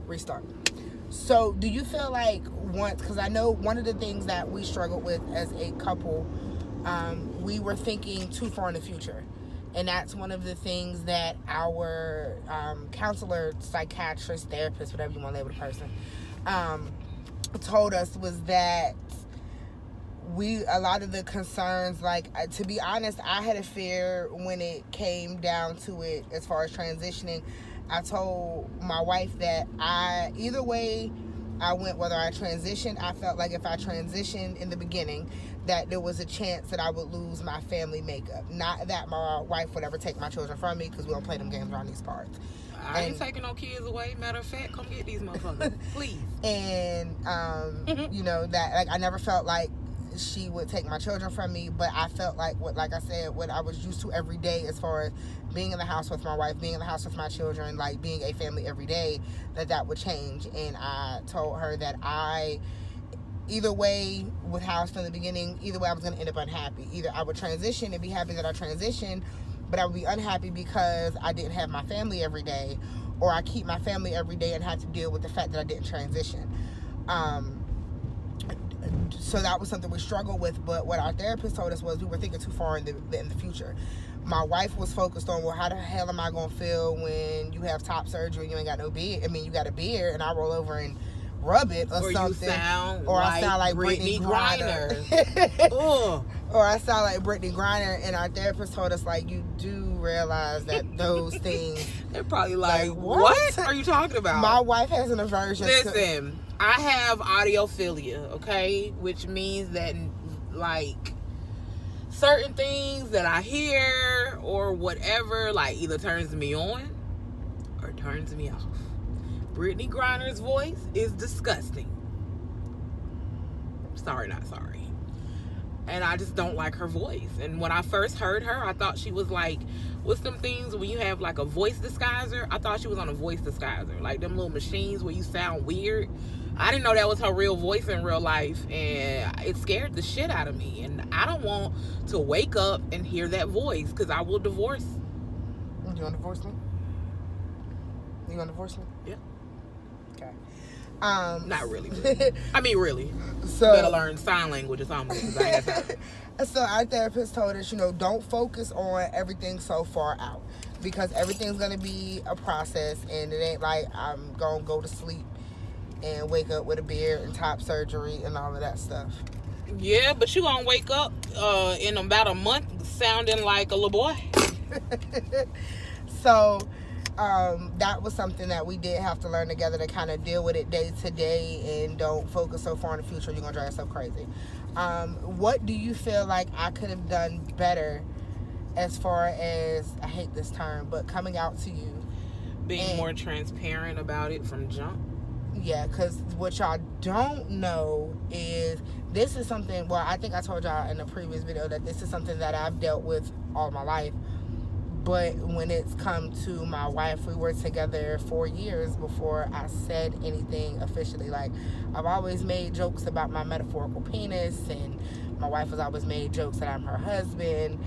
restart. So do you feel like once, because I know one of the things that we struggled with as a couple, we were thinking too far in the future. And that's one of the things that our counselor, psychiatrist, therapist, whatever you want to label the person, told us was that a lot of the concerns, like, to be honest, I had a fear when it came down to it as far as transitioning. I told my wife that either way I went, whether I transitioned, I felt like if I transitioned in the beginning, that there was a chance that I would lose my family makeup. Not that my wife would ever take my children from me, because we don't play them games around these parts. I ain't taking no kids away. Matter of fact, come get these motherfuckers, please. And, that, like, I never felt like she would take my children from me, but I felt like what I was used to every day, as far as being in the house with my wife, being in the house with my children, like being a family every day, that would change. And I told her that either way, with house from the beginning, either way I was going to end up unhappy. Either I would transition and be happy that I transitioned, but I would be unhappy because I didn't have my family every day, or I keep my family every day and have to deal with the fact that I didn't transition. So that was something we struggled with. But what our therapist told us was we were thinking too far in the future. My wife was focused on, well, how the hell am I going to feel when you have top surgery and you ain't got no beard? I mean, you got a beard and I roll over and rub it or something. I sound like Brittany Griner. Or I sound like Brittany Griner. And our therapist told us, like, you do realize that those things... They're probably like, what are you talking about? My wife has an aversion to... I have audiophilia, okay? Which means that, like, certain things that I hear or whatever, like, either turns me on or turns me off. Brittany Griner's voice is disgusting. Sorry, not sorry. And I just don't like her voice. And when I first heard her, I thought she was like, what's them things when you have like a voice disguiser? I thought she was on a voice disguiser. Like them little machines where you sound weird. I didn't know that was her real voice in real life. And it scared the shit out of me. And I don't want to wake up and hear that voice, because I will divorce. You want to divorce me? You want to divorce me? Yeah. Okay. Not really. I mean, really. So, better learn sign language or something, because I ain't got time. So our therapist told us, don't focus on everything so far out, because everything's going to be a process, and it ain't like I'm going to go to sleep and wake up with a beard and top surgery and all of that stuff. Yeah, but you going to wake up in about a month sounding like a little boy. So... that was something that we did have to learn together, to kind of deal with it day to day and don't focus so far in the future. You're going to drive yourself crazy. What do you feel like I could have done better as far as, I hate this term, but coming out to you? Being more transparent about it from jump. Yeah, because what y'all don't know is this is something, well, I think I told y'all in a previous video that this is something that I've dealt with all my life. But when it's come to my wife, we were together 4 years before I said anything officially. Like, I've always made jokes about my metaphorical penis, and my wife has always made jokes that I'm her husband.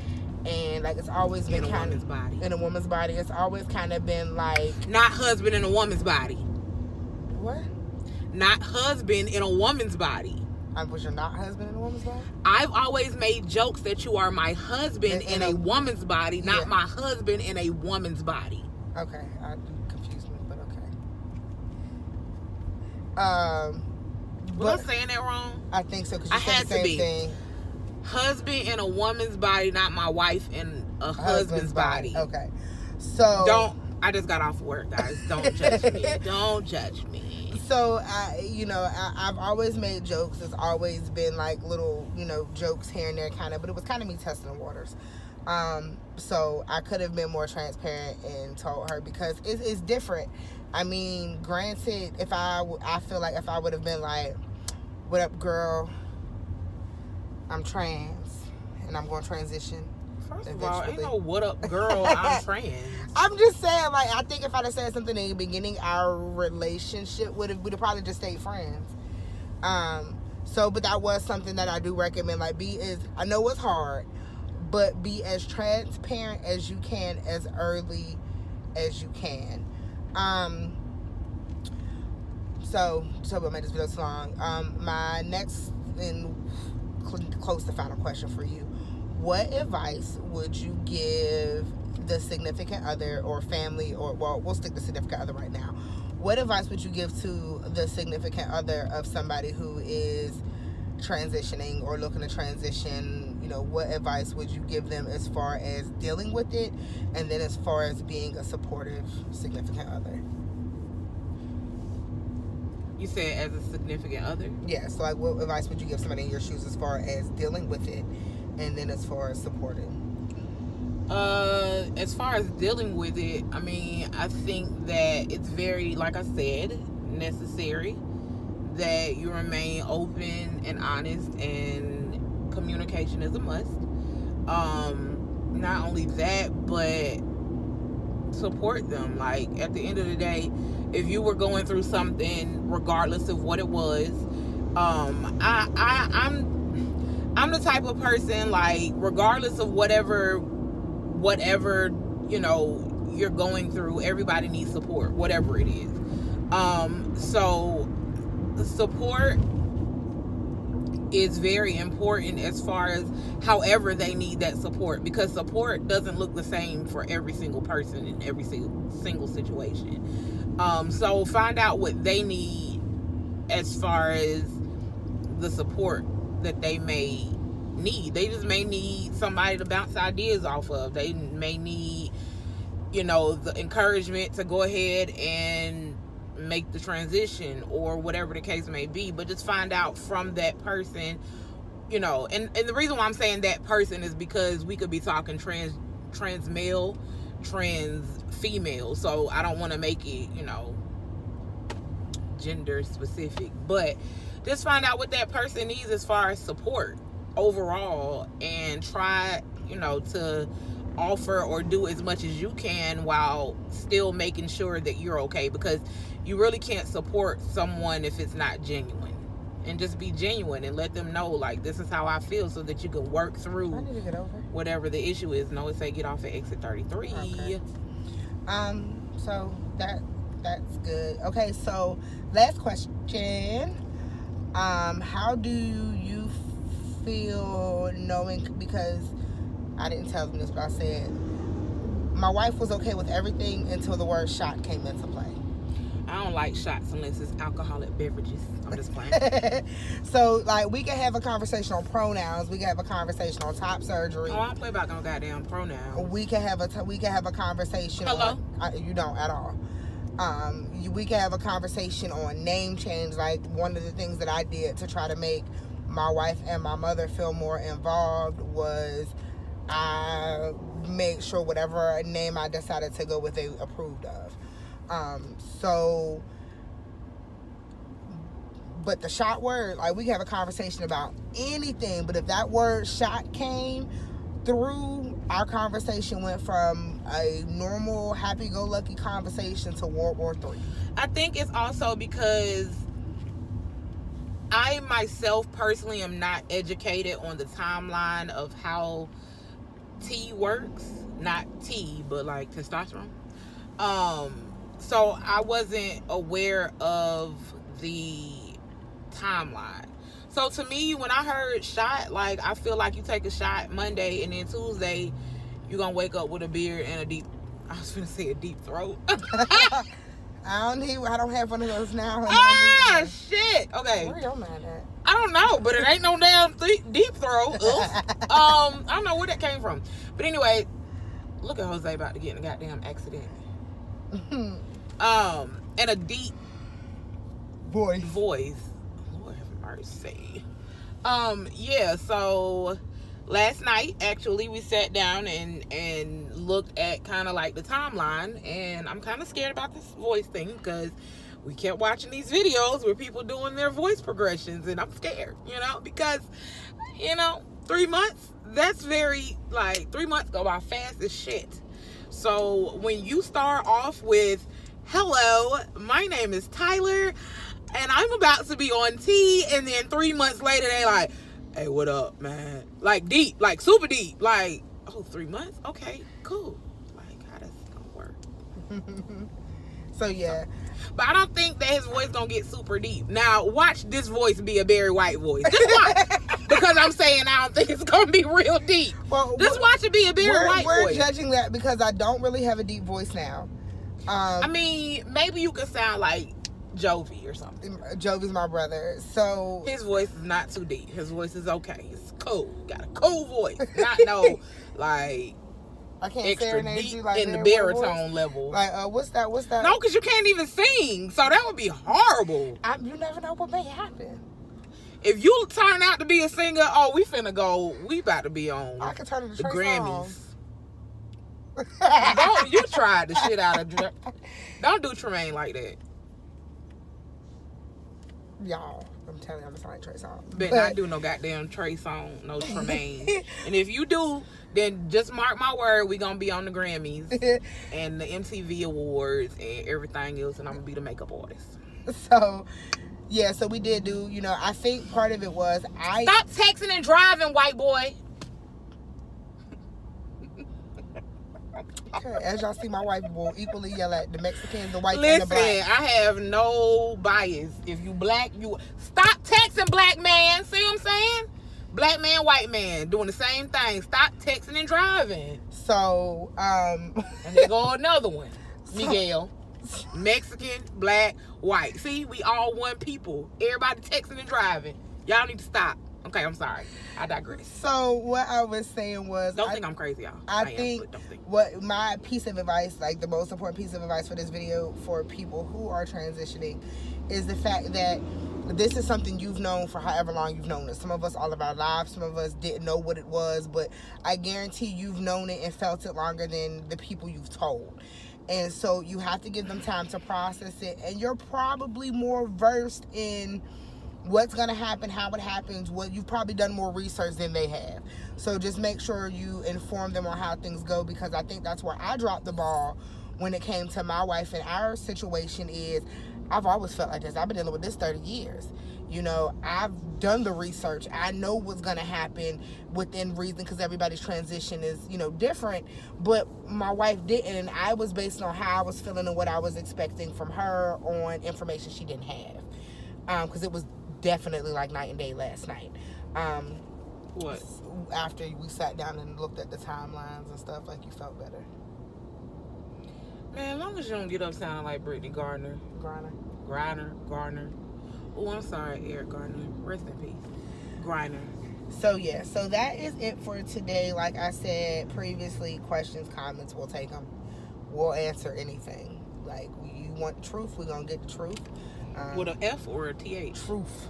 And, like, it's always been kind of... In a woman's body. It's always kind of been, like... Not husband in a woman's body. What? Not husband in a woman's body. Was your not husband in a woman's body? I've always made jokes that you are my husband in a woman's body, not my husband in a woman's body. Okay, confused me, but okay. Was I saying that wrong? I think so, because you said the same thing. Husband in a woman's body, not my wife in a husband's body. Okay, so I just got off work, guys. Don't judge me. Don't judge me. So, I've always made jokes. It's always been like little, jokes here and there, kind of. But it was kind of me testing the waters. So I could have been more transparent and told her, because it's different. I mean, granted, I feel like if I would have been like, "What up, girl? I'm trans and I'm going to transition." First of all, ain't no "what up, girl, I'm trans." I'm just saying, like, I think if I'd have said something in the beginning, our relationship would have probably just stayed friends. But that was something that I do recommend. Like, I know it's hard, but be as transparent as you can as early as you can. So we'll make this video too long. My next and close to final question for you: what advice would you give the significant other or family, or well, we'll stick to significant other right now? What advice would you give to the significant other of somebody who is transitioning or looking to transition? You know, what advice would you give them as far as dealing with it, and then as far as being a supportive significant other? You said as a significant other? Yeah, so like what advice would you give somebody in your shoes as far as dealing with it, and then as far as supporting? As far as dealing with it, I mean, I think that it's very, like I said, necessary that you remain open and honest, and communication is a must. Not only that, but support them. Like, at the end of the day, if you were going through something, regardless of what it was, I'm the type of person, like, regardless of whatever you know you're going through, everybody needs support, whatever it is. So the support is very important as far as however they need that support, because support doesn't look the same for every single person in every single situation. So find out what they need as far as the support that they may need. They just may need somebody to bounce ideas off of. They may need, you know, the encouragement to go ahead and make the transition, or whatever the case may be. But just find out from that person, you know, and the reason why I'm saying that person is because we could be talking trans male, trans female, so I don't want to make it, you know, gender specific. But just find out what that person needs as far as support overall, and try, you know, to offer or do as much as you can while still making sure that you're okay, because you really can't support someone if it's not genuine. And just be genuine and let them know, like, this is how I feel, so that you can work through whatever the issue is. No, it say get off at exit 33. Okay. So that's good. Okay, so last question. How do you feel knowing, because I didn't tell them this, but I said my wife was okay with everything until the word shot came into play. I don't like shots unless it's alcoholic beverages. I'm just playing. So, like, we can have a conversation on pronouns. We can have a conversation on top surgery. Oh, I don't play about no goddamn pronouns. We can have a conversation. Hello? You don't at all. We can have a conversation on name change. Like, one of the things that I did to try to make my wife and my mother feel more involved was I made sure whatever name I decided to go with, they approved of. But the shot word, like, we can have a conversation about anything, but if that word shot came through, our conversation went from a normal, happy-go-lucky conversation to World War III. I think it's also because I myself personally am not educated on the timeline of how T works. Not T, but like testosterone. So I wasn't aware of the timeline. So to me, when I heard shot, like, I feel like you take a shot Monday, and then Tuesday you're gonna wake up with a beard and a deep throat. I don't have one of those now. Shit. Okay. Where your mind at? I don't know, but it ain't no damn deep throat. I don't know where that came from. But anyway, look at Jose about to get in a goddamn accident. And a deep voice. Lord have mercy. Yeah, so last night, actually, we sat down and looked at kind of like the timeline, and I'm kind of scared about this voice thing, because we kept watching these videos where people doing their voice progressions, and I'm scared, you know, because, you know, 3 months, that's very, like, 3 months go by fast as shit. So when you start off with, hello, my name is Tyler, and I'm about to be on T, and then 3 months later, they like, hey, what up, man? Like, deep, like, super deep. Like, oh, 3 months? Okay, cool. Like, how that's gonna work? So, yeah. But I don't think that his voice gonna get super deep. Now, watch this voice be a Barry White voice. Just watch. Because I'm saying I don't think it's going to be real deep. Well, just watch it be a Barry White voice. We're judging that because I don't really have a deep voice now. I mean, maybe you could sound like Jovi or something. Jovi's my brother, so his voice is not too deep. His voice is okay. It's cool. Got a cool voice. Not no like I can't extra deep you like in the baritone level. Like what's that? No, because you can't even sing, so that would be horrible. You never know what may happen. If you turn out to be a singer, we finna go. We about to be on. I can turn into the Trey Grammys. Don't you tried the shit out of. Don't do Tremaine like that. Y'all, I'm telling you, I'm gonna sound like Trey Songz. But not do no goddamn Trey song, no Tremaine. And if you do, then just mark my word, we gonna be on the Grammys and the MTV Awards and everything else, and I'm gonna be the makeup artist. So, yeah, so we did do, I think part of it was Stop texting and driving, white boy. Okay, as y'all see, my wife will equally yell at the Mexicans, the whites, Listen, and the blacks. I have no bias. If you black, you stop texting, black man. See what I'm saying? Black man, white man, doing the same thing. Stop texting and driving. So, and there go another one. Miguel. Mexican, black, white. See, we all one people. Everybody texting and driving. Y'all need to stop. Okay, I'm sorry. I digress. So what I was saying was, don't think I'm crazy, y'all. I think what my piece of advice, like the most important piece of advice for this video for people who are transitioning, is the fact that this is something you've known for however long you've known it. Some of us all of our lives, some of us didn't know what it was, but I guarantee you've known it and felt it longer than the people you've told. And so you have to give them time to process it, and you're probably more versed in what's going to happen, how it happens, you've probably done more research than they have. So just make sure you inform them on how things go, because I think that's where I dropped the ball when it came to my wife and our situation. Is I've always felt like this. I've been dealing with this 30 years. I've done the research. I know what's going to happen within reason, because everybody's transition is, different. But my wife didn't, and I was based on how I was feeling and what I was expecting from her on information she didn't have. Because it was definitely like night and day last night. What? After we sat down and looked at the timelines and stuff, like you felt better. Man, as long as you don't get up sounding like Brittany Garner. Garner. Oh, I'm sorry, Eric Garner. Rest in peace. Griner. So, yeah. So, that is it for today. Like I said previously, questions, comments, we'll take them. We'll answer anything. Like, you want truth, we're going to get the truth. With an F or a TH? Truth.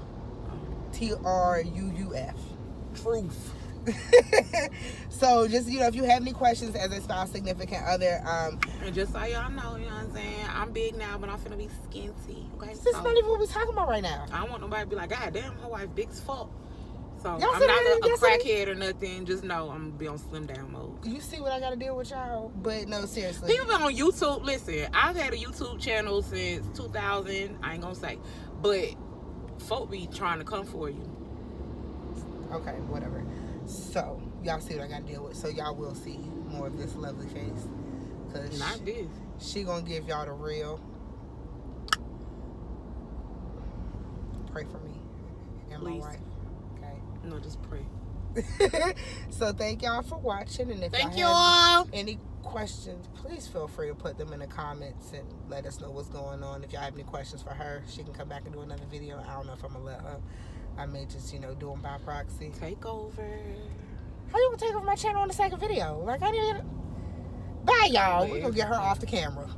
TRUUF. Truth. So just if you have any questions as a spouse, significant other, and just so y'all know, you know what I'm saying, I'm big now, but I'm finna be skinty. Okay, this is not even what we're talking about right now. I don't want nobody to be like, God damn, her wife big as fuck. So y'all I'm not a crackhead or nothing. Just know I'm gonna be on slim down mode. You see what I gotta deal with, y'all? But no, seriously. People on YouTube, listen, I've had a YouTube channel since 2000. I ain't gonna say, but folk be trying to come for you. Okay, whatever. So y'all see what I gotta deal with. So y'all will see more of this lovely face. Cause not this. She gonna give y'all the real. Pray for me and Please. my wife. Okay. No, just pray. So thank y'all for watching, and if thank y'all have y'all. any questions, please feel free to put them in the comments and let us know what's going on. If y'all have any questions for her, she can come back and do another video. I don't know if I'm gonna let her. I may just do them by proxy. Take over. How you gonna take over my channel on the second video? Like, I didn't. Bye, y'all. We're gonna get her off the camera.